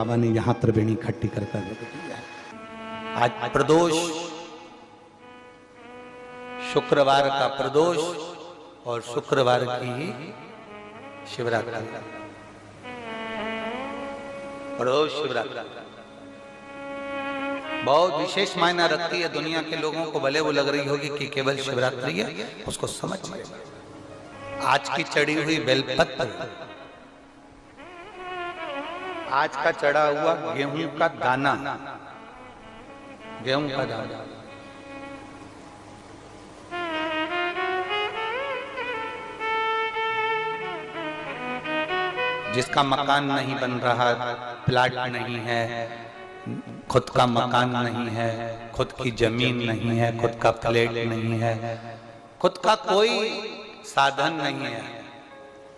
बाबा ने यहाँ त्रिवेणी इकट्ठी कर आज प्रदोष, शुक्रवार का प्रदोष और शुक्रवार की ही शिवरात्रि। प्रदोष शिवरात्रि बहुत विशेष मायना रखती है। दुनिया के लोगों को भले वो लग रही होगी कि केवल शिवरात्रि है, उसको समझ ले। आज की चढ़ी हुई बेलपत्र, आज का चढ़ा हुआ गेहूं का दाना, गेहूं का दाना, जिसका मकान नहीं बन रहा, प्लाट नहीं है, खुद का मकान नहीं है, खुद की जमीन नहीं है, खुद का फ्लैट नहीं है, खुद का कोई साधन नहीं है,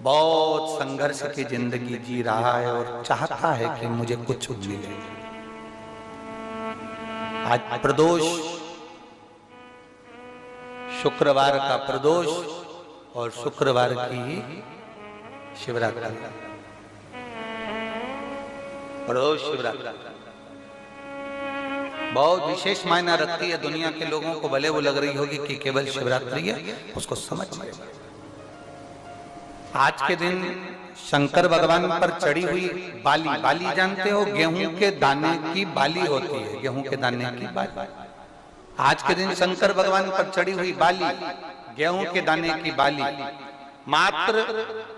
बहुत संघर्ष की जिंदगी जी रहा है और चाहता है कि मुझे कुछ मिले। आज प्रदोष, शुक्रवार का प्रदोष और शुक्रवार की ही शिवरात्रि। प्रदोष शिवरात्रि बहुत विशेष मायना रखती है। दुनिया के लोगों को भले वो लग रही होगी कि केवल शिवरात्रि है, उसको समझ ले। आज के दिन शंकर भगवान पर चढ़ी हुई बाली, बाली जानते हो, गेहूं के दाने की बाली होती है, गेहूं के दाने की बाली। आज के दिन शंकर भगवान पर चढ़ी हुई बाली, गेहूं के दाने की बाली, मात्र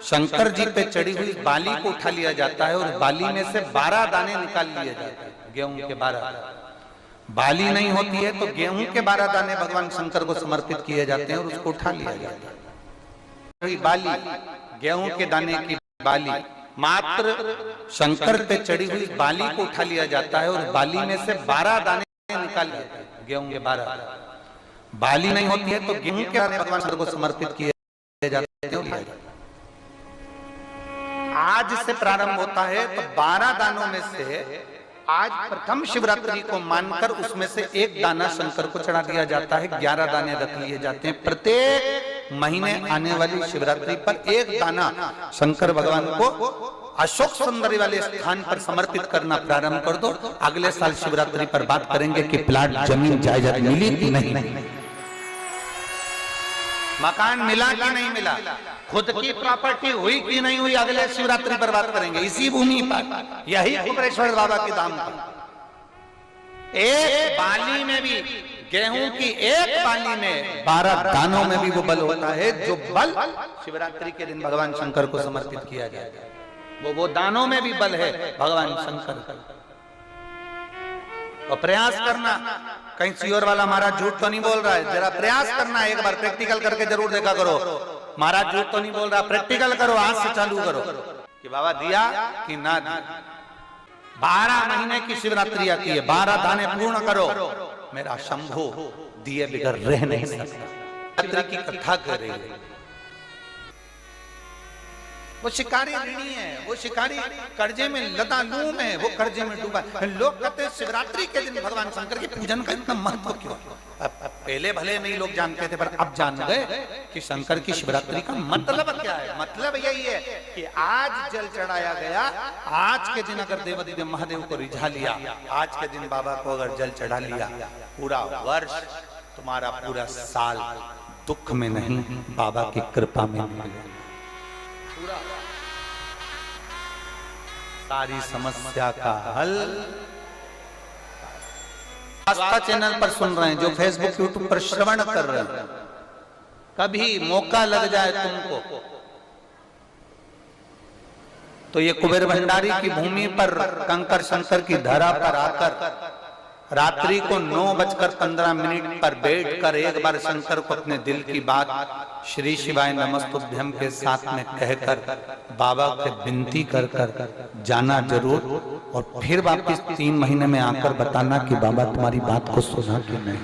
शंकर जी पे चढ़ी हुई बाली को उठा लिया जाता है और बाली में से 12 दाने निकाल लिए जाते हैं। गेहूं के 12 बाली नहीं होती है तो गेहूं के 12 दाने भगवान शंकर को समर्पित किए जाते हैं और उसको उठा लिया जाता है। बाली, गेहूं के दाने की बाली, मात्र शंकर पे चढ़ी हुई बाली को उठा लिया जाता है और बाली में से 12 दाने निकाल लिए जाते हैं। गेहूं के 12 बाली नहीं होती है तो गेहूं के दाने भगवान शंकर को समर्पित किए जाते हैं। आज से प्रारंभ होता है तो 12 दानों में से आज प्रथम शिवरात्रि को मानकर उसमें से एक दाना शंकर को चढ़ा दिया जाता है। 11 दाने रख लिए जाते हैं। प्रत्येक महीने आने वाली शिवरात्रि पर एक दाना शंकर भगवान को अशोक सुंदरी वाले स्थान पर समर्पित करना प्रारंभ कर दो। अगले साल शिवरात्रि पर बात करेंगे कि प्लाट, जमीन, जायदाद मिली कि नहीं, मकान मिला कि नहीं मिला, खुद की प्रॉपर्टी हुई कि नहीं हुई, अगले शिवरात्रि पर बात करेंगे। इसी भूमि पर, यही कुबेरेश्वर बाबा के धाम पर, एक बाली में भी, गेहूं की एक बाली में 12 दानों में भी वो बल होता है जो बल शिवरात्रि के दिन भगवान शंकर को समर्पित किया जाता है। वो दानों में भी बल है भगवान शंकर का। और प्रयास करना, कहीं सियोर वाला महाराज झूठ तो नहीं बोल रहा है, जरा प्रयास करना, एक बार प्रैक्टिकल करके जरूर देखा करो। महाराज झूठ तो नहीं बोल रहा, प्रैक्टिकल करो, आज से चालू करो कि बाबा दिया कि ना दिया। 12 महीने की शिवरात्रि आती है, 12 दाने पूर्ण करो, मेरा शंभू दिए बिगर रह नहीं सकता। शिवरात्रि की कथा कर रही है। वो शिकारी ऋणी है, वो शिकारी कर्जे में लदा लूम है, वो कर्जे में डूबा। लोग कहते हैं शिवरात्रि के दिन भगवान शंकर के पूजन का इतना महत्व क्यों? पहले भले नहीं लोग जानते थे, पर अब जान गए कि शंकर की शिवरात्रि का मतलब क्या है। मतलब यही है कि आज जल चढ़ाया गया, आज के दिन अगर देवादिदेव महादेव को रिझा लिया, आज के दिन बाबा को अगर जल चढ़ा लिया, पूरा वर्ष तुम्हारा पूरा साल दुख में नहीं, बाबा की कृपा में नहीं, सारी समस्या का हल। आस्था चैनल पर सुन रहे हैं, जो फेसबुक यूट्यूब पर श्रवण कर रहे हैं, कभी मौका लग जाए तुमको तो ये कुबेर भंडारी की भूमि पर, कंकर शंकर की धरा पर आकर रात्रि को 9:15 पर बैठकर एक बार शंकर को अपने दिल की बात श्री शिवाय नमस्तुभ्यम के साथ में कहकर बाबा से विनती कर जाना जरूर, और फिर वापस 3 महीने में आकर बताना कि बाबा तुम्हारी बात को सुना कि नहीं।